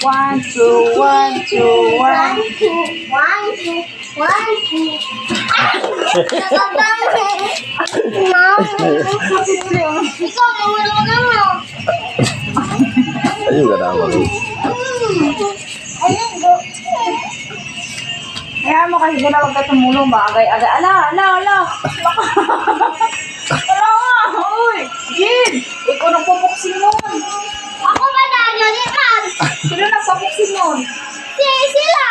1, 2, 1, 2, 1. 1, 2, 1, 2, 1, 2. Ikaw, nawala na mo. Ayun ka naman. Ayun, go. Kaya mo kasi doon na huwag ka tumulong ba? Agay-agay. Ala. Wala nga. Uy, Jin. Ikaw nagpupuksin nun. Ako ba dadali man? Sino nagpupuksin nun? Sila.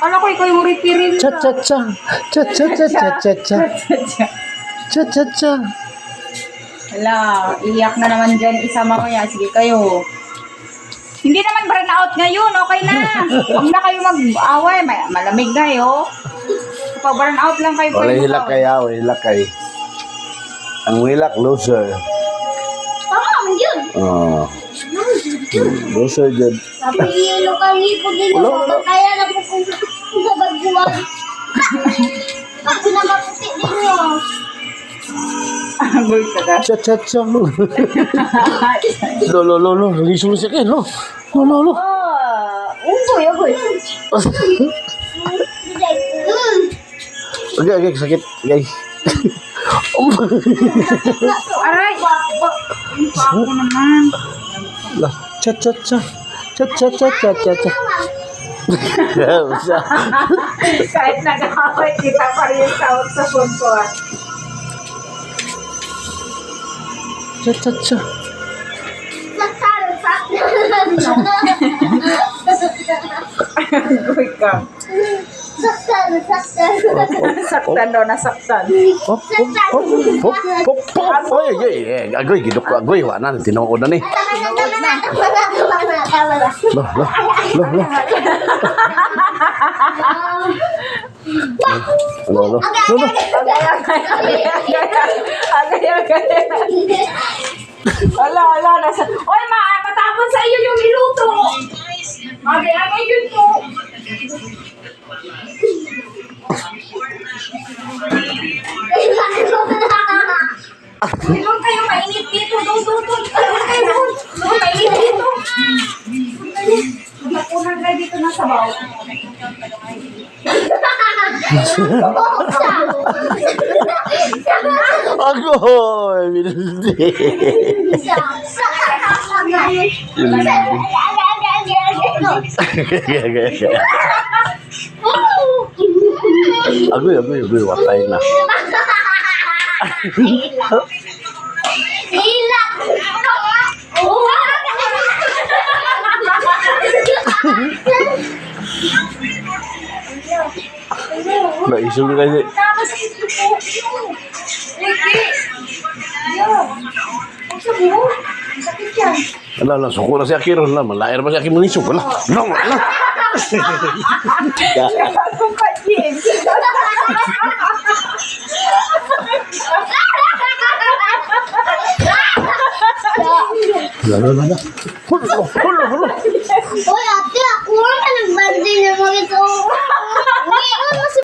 Kala ko ikaw yung referee nila. Cha-cha-cha. Cha-cha-cha-cha-cha-cha. Cha-cha-cha. Wala, iyak na naman dyan isa mamaya. Sige kayo. Hindi naman burn out ngayon, okay na. Huwag na kayo mag-away. Malamig na yun. Pag burn out lang kayo. Wala hilak kaya, wala hilak kay. Ang wilak, loser. Tama man yun. Oh. Loser dyan. Sabi yelo ka hipod din Wala, wala. mo. Kaya na po kung sa bagbuwan. Ako na maputi din mo. Good ka ka. Cha-cha-cha. Lo. Lisong siya kayo, lo. Lo. Ugoy. Okay, sakit. Okay. Aray! Yung pa ako naman. Cha-cha-cha. Cha-cha-cha-cha-cha. Kahit nag-away, kita pa rin yung sound sa phone ko. Cha-cha-cha. Ugoy ka. Saktan daw, nasaktan. Hop. Oy, agoy, gidok ko, agoy. Wala na, tinuod na ni. Lo. Ala, nasa... Oy, matapon sa iyo yung niluto. Agay yun po. Doon kayo, mainit dito. Doon kayo, doon. Mainit dito. Napunan kayo dito ng sabaw. Agoy, binuldi. Agoy, watay na. Hila! Naisog na kasi. Nakakasakit ko po. Wiki! Yo! Huwag sa buho. Sakit yan. Ala, suko na si Akiro na. Malayer ba si Akiro manisog? Ala. Ako pa, Jim. Ala. Hulo. Uy, ate, ako nga nagbandi niya mga ito.